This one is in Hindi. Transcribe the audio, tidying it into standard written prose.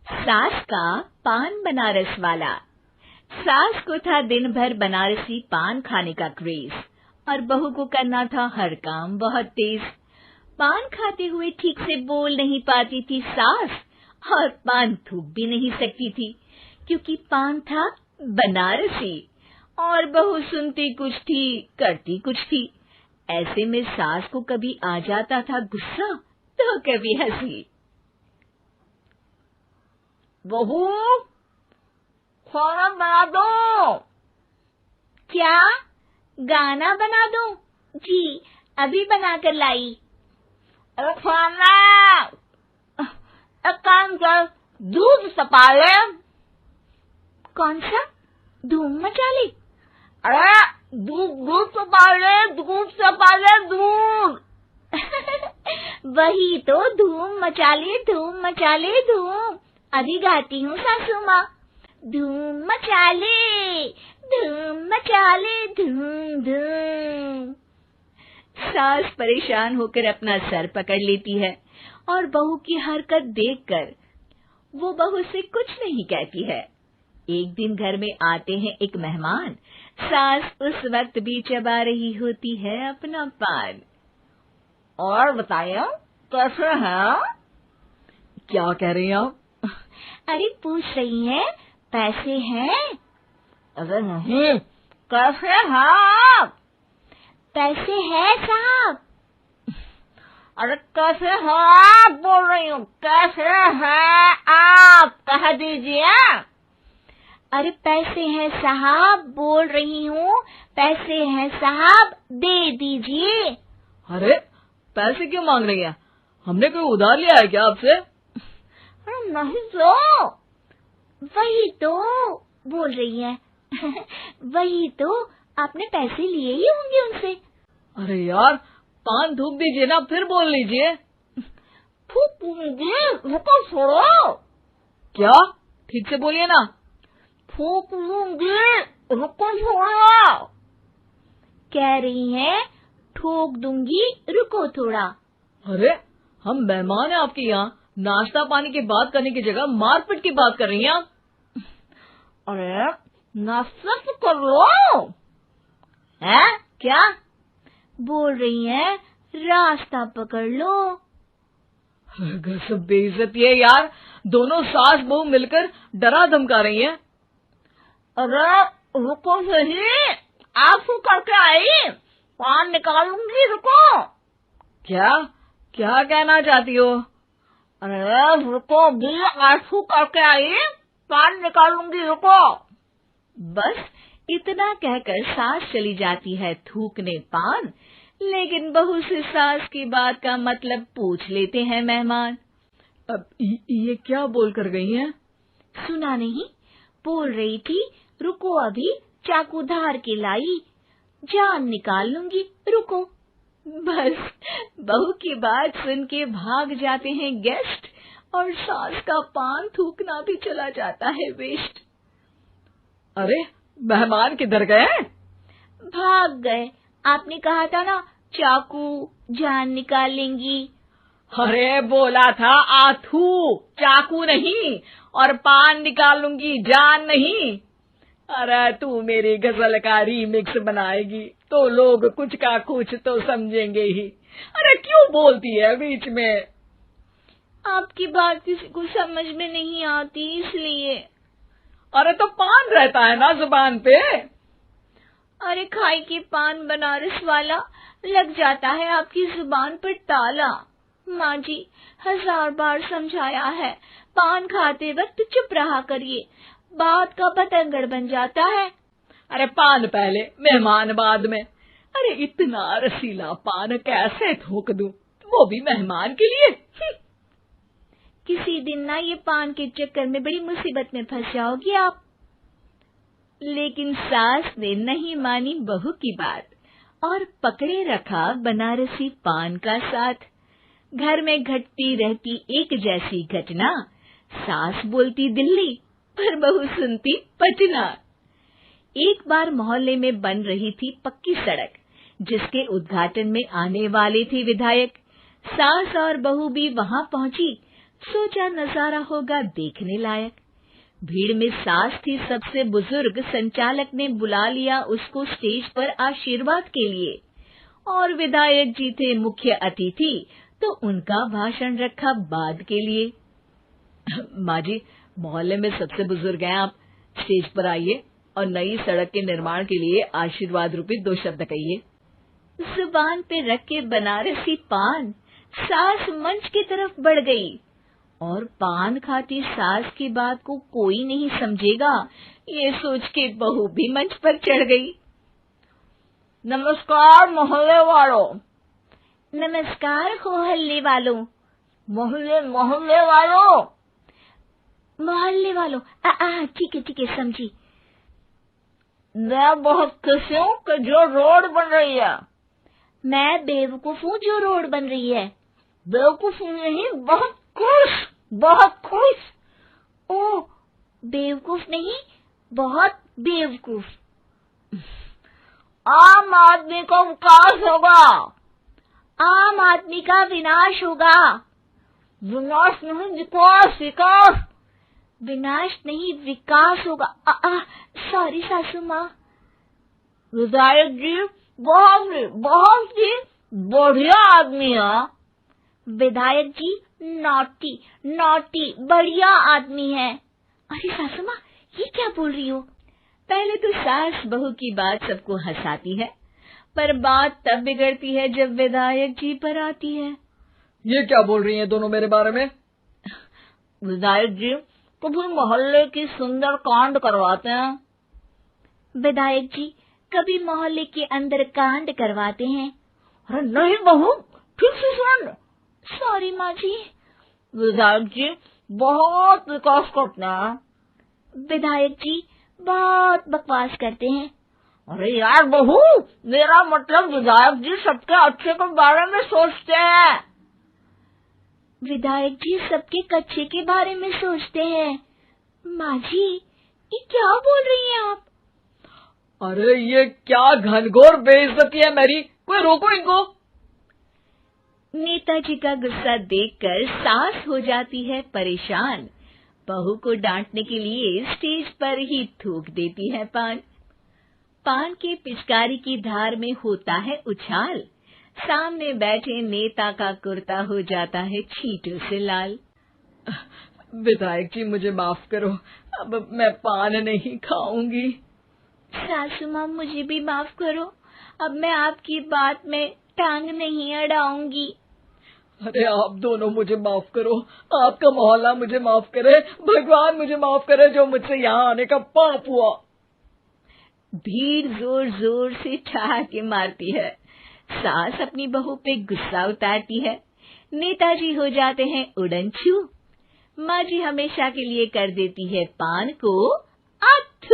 सास का पान बनारस वाला। सास को था दिन भर बनारसी पान खाने का क्रेज और बहू को करना था हर काम बहुत तेज। पान खाते हुए ठीक से बोल नहीं पाती थी सास और पान थूक भी नहीं सकती थी क्योंकि पान था बनारसी और बहू सुनती कुछ थी करती कुछ थी। ऐसे में सास को कभी आ जाता था गुस्सा तो कभी हंसी। बहू, खाना बना दो। क्या? गाना बना दो? जी, अभी बनाकर लाई। अरे खाना, एक काम कर, दूध सपा ले। कौन सा? धूम मचा ले? अरे दूध सपा ले, दूध सपा ले, दूध। वही तो, धूम मचा ले, धूम मचा ले, धूम। अभी गाती हूँ सासू माँ। धूम मचा ले, धूम मचा ले, धूम धूम। सास परेशान होकर अपना सर पकड़ लेती है और बहू की हरकत देखकर वो बहू से कुछ नहीं कहती है। एक दिन घर में आते हैं एक मेहमान। सास उस वक्त भी चबा रही होती है अपना पान। और बताइए, कैसे हैं? क्या कह रही हैं आप? अरे पूछ रही हैं, पैसे हैं? अरे नहीं, कैसे हैं आप? पैसे हैं साहब। अरे कैसे हैं आप बोल रही हूँ, कैसे हैं आप कह दीजिए। अरे पैसे हैं साहब बोल रही हूँ, पैसे हैं साहब दे दीजिए। अरे पैसे क्यों मांग रही हैं? हमने कोई उधार लिया है क्या आपसे? अरे नहीं तो। वही तो बोल रही है। वही तो, आपने पैसे लिए ही होंगे उनसे। अरे यार, पान थूक दीजिए ना, फिर बोल लीजिए। थूकूंगी, रुको छोड़ो। क्या? ठीक से बोलिए ना। थूक लूंगी, रुको छोड़ो। कह रही हैं ठोक दूंगी, रुको थोड़ा। अरे हम मेहमान हैं आपके यहाँ, नाश्ता पानी की बात करने की जगह मारपीट की बात कर रही हैं आप। अरे नाश्ता तो कर लो। है क्या? बोल रही हैं रास्ता पकड़ लो। सब बेइज्जती है यार, दोनों सास बहू मिलकर डरा धमका रही हैं। अरे रुको सही, आंसू करके आई, पान निकालूंगी, रुको। क्या क्या कहना चाहती हो? अरे रुको भी, आंसू करके आई, पान निकालूंगी, रुको। बस इतना कहकर सास चली जाती है थूकने पान, लेकिन बहू से सास की बात का मतलब पूछ लेते हैं मेहमान। अब ये क्या बोल कर गई हैं? सुना नहीं? बोल रही थी रुको अभी, चाकू धार के लाई, जान निकाल लूंगी, रुको। बस बहू की बात सुन के भाग जाते हैं गेस्ट और सास का पान थूकना भी चला जाता है वेस्ट। अरे मेहमान किधर गए? भाग गए। आपने कहा था ना चाकू जान निकाल लेंगी। अरे बोला था आथू, चाकू नहीं, और पान निकाल लूंगी, जान नहीं। अरे तू मेरी गजल का रीमिक्स बनाएगी तो लोग कुछ का कुछ तो समझेंगे ही। अरे क्यों बोलती है बीच में? आपकी बात किसी को समझ में नहीं आती इसलिए। अरे तो पान रहता है ना जुबान पे। अरे खाई के पान बनारस वाला, लग जाता है आपकी जुबान पर ताला। माँ जी 1000 बार समझाया है, पान खाते वक्त चुप रहा करिए, बात का बतंगड़ बन जाता है। अरे पान पहले, मेहमान बाद में। अरे इतना रसीला पान कैसे थूक दूं, वो भी मेहमान के लिए। किसी दिन ना ये पान के चक्कर में बड़ी मुसीबत में फंस जाओगी आप। लेकिन सास ने नहीं मानी बहू की बात और पकड़े रखा बनारसी पान का साथ। घर में घटती रहती एक जैसी घटना, सास बोलती दिल्ली पर बहू सुनती पटना। एक बार मोहल्ले में बन रही थी पक्की सड़क, जिसके उद्घाटन में आने वाले थे विधायक। सास और बहू भी वहां पहुंची। सोचा नजारा होगा देखने लायक। भीड़ में सास थी सबसे बुजुर्ग। संचालक ने बुला लिया उसको स्टेज पर आशीर्वाद के लिए, और विधायक जी थे मुख्य अतिथि, तो उनका भाषण रखा बाद के लिए। माँ जी, मोहल्ले में सबसे बुजुर्ग हैं आप, स्टेज पर आइए और नई सड़क के निर्माण के लिए आशीर्वाद रूपी 2 शब्द कहिए। जुबान पे रख के बनारसी पान सास मंच की तरफ बढ़ गई, और पान खाती सास की बात को कोई नहीं समझेगा, ये सोच के बहू भी मंच पर चढ़ गई। नमस्कार मोहल्ले वालों। नमस्कार मोहल्ले वालों। मोहल्ले मोहल्ले वालों। मोहल्ले वालों, ठीक है समझी। मैं बहुत खुश हूँ कि जो रोड बन रही है। मैं बेवकूफ हूँ जो रोड बन रही है। बेवकूफ नहीं, बहुत खुश, बहुत खुश। ओह, बेवकूफ नहीं, बहुत बेवकूफ। आम आदमी का विकास होगा। आम आदमी का विनाश होगा। विनाश नहीं, विकास, विकास। विनाश नहीं, विकास होगा। सॉरी सासू माँ। विधायक जी बहुत ही बढ़िया आदमी है। विधायक जी नॉटी बढ़िया आदमी है। अरे सासू माँ, ये क्या बोल रही हो? पहले तो सास बहू की बात सबको हंसाती है, पर बात तब बिगड़ती है जब विधायक जी पर आती है। ये क्या बोल रही हैं दोनों मेरे बारे में? विधायक जी कभी मोहल्ले की सुंदर कांड करवाते हैं। विधायक जी कभी मोहल्ले के अंदर कांड करवाते हैं। अरे नहीं बहू, ठीक से सुन। सॉरी माँ जी। विधायक जी बहुत विकास करते हैं। विधायक जी बहुत बकवास करते हैं। अरे यार बहू, मेरा मतलब विधायक जी सबके अच्छे के बारे में सोचते हैं। विधायक जी सबके कच्चे के बारे में सोचते हैं। माँ जी, ये क्या बोल रही हैं आप? अरे ये क्या घनघोर बेइज्जती है मेरी, कोई रोको इनको। नेताजी का गुस्सा देखकर सास हो जाती है परेशान। बहू को डांटने के लिए स्टेज पर ही थूक देती है पान के पिचकारी की धार में होता है उछाल। सामने बैठे नेता का कुर्ता हो जाता है छींटों से लाल। विधायक जी मुझे माफ करो, अब मैं पान नहीं खाऊंगी। सासू माँ मुझे भी माफ करो, अब मैं आपकी बात में टांग नहीं अड़ाऊंगी। अरे आप दोनों मुझे माफ करो, आपका मोहल्ला मुझे माफ करे, भगवान मुझे माफ करे जो मुझसे यहाँ आने का पाप हुआ। भीड़ जोर जोर से ठहाके मारती है। सास अपनी बहू पे गुस्सा उतारती है। नेताजी हो जाते हैं उड़नछू। माँ जी हमेशा के लिए कर देती है पान को अथ।